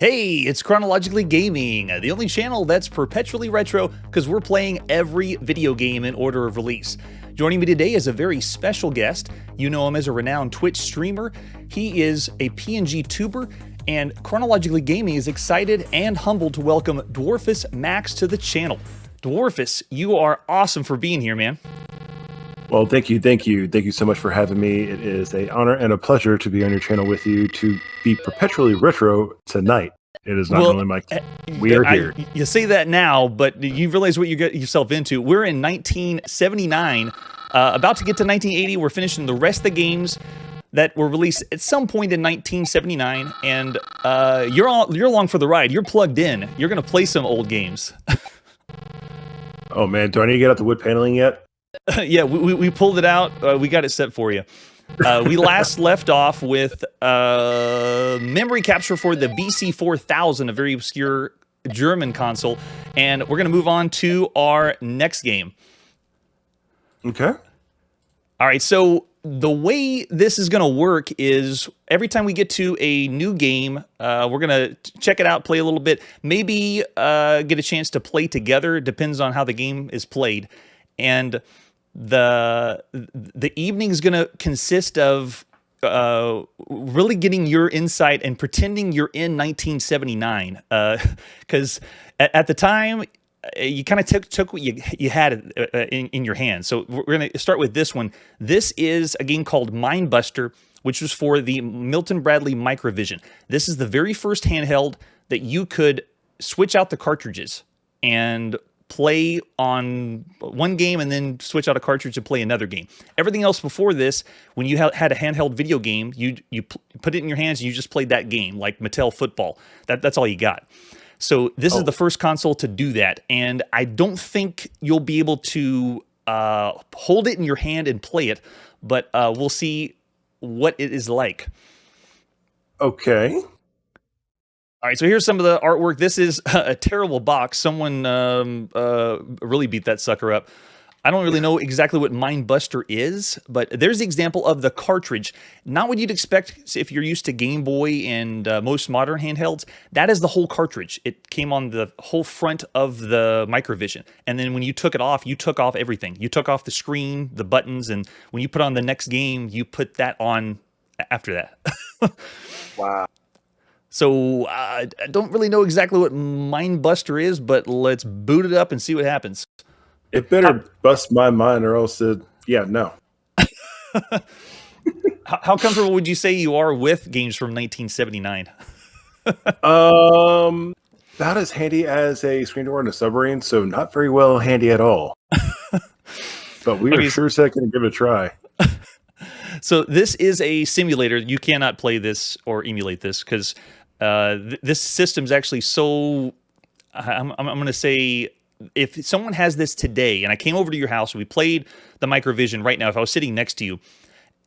Hey, it's Chronologically Gaming, the only channel that's perpetually retro because we're playing every video game in order of release. Joining me today is a very special guest. You know him as a renowned Twitch streamer. He is a PNG tuber, and Chronologically Gaming is excited and humbled to welcome Dwarfusmax to the channel. Dwarfus, you are awesome for being here, man. Well, thank you so much for having me. It is an honor and a pleasure to be on your channel with you to be perpetually retro tonight. It is not only my. We are here. You say that now, but you realize what you get yourself into. We're in 1979, about to get to 1980. We're finishing the rest of the games that were released at some point in 1979, and you're along for the ride. You're plugged in. You're gonna play some old games. Oh man, do I need to get out the wood paneling yet? Yeah, we pulled it out. We got it set for you. We last left off with memory capture for the VC4000, a very obscure German console, and we're going to move on to our next game. Okay. All right, so the way this is going to work is every time we get to a new game, we're going to check it out, play a little bit, maybe get a chance to play together. Depends on how the game is played. And the evening is going to consist of really getting your insight and pretending you're in 1979, because at the time you kind of took what you had in your hand. So we're going to start with this one. This is a game called Mindbuster, which was for the Milton Bradley Microvision. This is the very first handheld that you could switch out the cartridges and play on one game and then switch out a cartridge and play another game. Everything else before this, when you had a handheld video game, you put it in your hands and you just played that game, like Mattel Football. That's all you got. So this is the first console to do that, and I don't think you'll be able to hold it in your hand and play it, but we'll see what it is like. Okay. All right, so here's some of the artwork. This is a terrible box. Someone really beat that sucker up. I don't really know exactly what Mindbuster is, but there's the example of the cartridge. Not what you'd expect if you're used to Game Boy and most modern handhelds. That is the whole cartridge. It came on the whole front of the Microvision. And then when you took it off, you took off everything. You took off the screen, the buttons, and when you put on the next game, you put that on after that. Wow. So I don't really know exactly what Mindbuster is, but let's boot it up and see what happens. It better bust my mind, or else, yeah, no. How comfortable would you say you are with games from 1979? Not as handy as a screen door in a submarine, so not very well handy at all. But we are sure going to give it a try. So this is a simulator. You cannot play this or emulate this because this system's actually so. I'm going to say, if someone has this today, and I came over to your house, and we played the Microvision right now, if I was sitting next to you,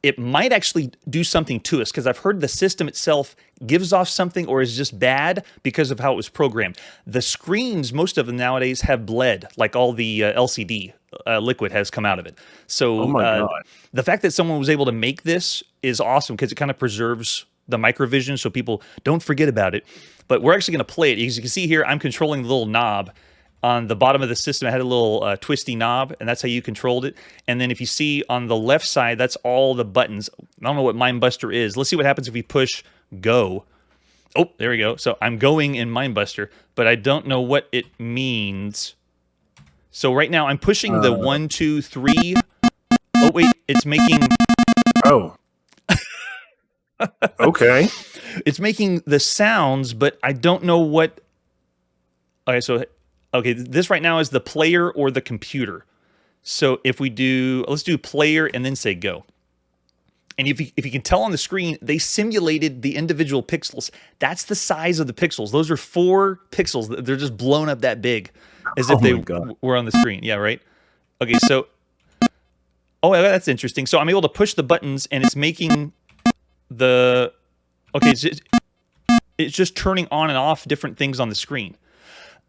it might actually do something to us, because I've heard the system itself gives off something or is just bad because of how it was programmed. The screens, most of them nowadays, have bled, like all the LCD liquid has come out of it. So oh my God. The fact that someone was able to make this is awesome, because it kind of preserves the Microvision so people don't forget about it. But we're actually going to play it. As you can see here, I'm controlling the little knob. On the bottom of the system, it had a little twisty knob, and that's how you controlled it. And then if you see on the left side, that's all the buttons. I don't know what Mindbuster is. Let's see what happens if we push go. Oh, there we go. So I'm going in Mindbuster, but I don't know what it means. So right now I'm pushing the 1, 2, 3. Oh, wait, it's making... Oh. Okay. It's making the sounds, but I don't know what... Okay, so... Okay, this right now is the player or the computer. So if we do, let's do player and then say go. And if you can tell on the screen, they simulated the individual pixels. That's the size of the pixels. Those are 4 pixels. They're just blown up that big, as if they were on the screen. Yeah, right? Okay, so, oh, that's interesting. So I'm able to push the buttons, and it's making the, okay, it's just turning on and off different things on the screen.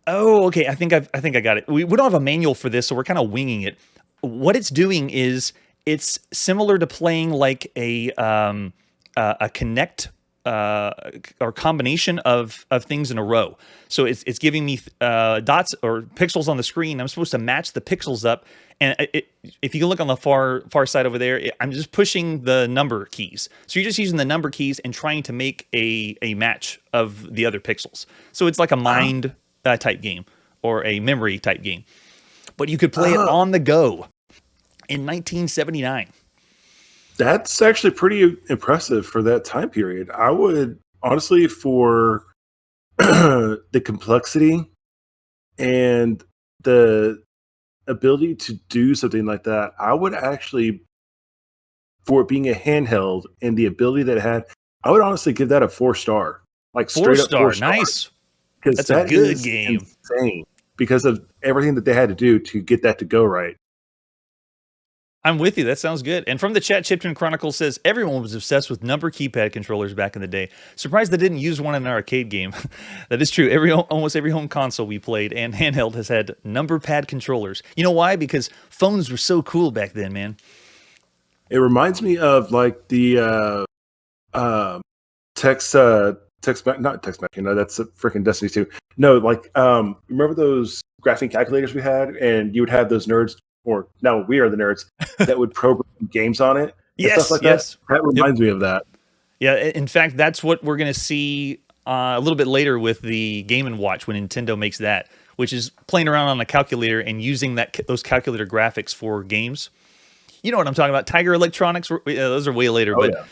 Oh, okay. I think I got it. We don't have a manual for this, so we're kind of winging it. What it's doing is it's similar to playing like a Kinect or combination of things in a row. So it's giving me dots or pixels on the screen. I'm supposed to match the pixels up. And if you can look on the far side over there, I'm just pushing the number keys. So you're just using the number keys and trying to make a match of the other pixels. So it's like a mind type game or a memory type game. But you could play it on the go in 1979. That's actually pretty impressive for that time period. I would honestly, for the complexity and the ability to do something like that, I would actually, for it being a handheld and the ability that it had, I would honestly give that a 4-star, like straight up 4-star. Nice. Because That's a good game. Insane because of everything that they had to do to get that to go right. I'm with you. That sounds good. And from the chat, Chipton Chronicle says everyone was obsessed with number keypad controllers back in the day. Surprised they didn't use one in an arcade game. That is true. Almost every home console we played and handheld has had number pad controllers. You know why? Because phones were so cool back then, man. It reminds me of like the text back, not text back. You know, that's a freaking Destiny 2. No, like remember those graphing calculators we had, and you would have those nerds. Or now we are the nerds that would program games on it. Yes, stuff like yes. That reminds me of that. Yeah, in fact, that's what we're going to see a little bit later with the Game & Watch when Nintendo makes that, which is playing around on a calculator and using those calculator graphics for games. You know what I'm talking about. Tiger Electronics, those are way later. Oh, but yeah.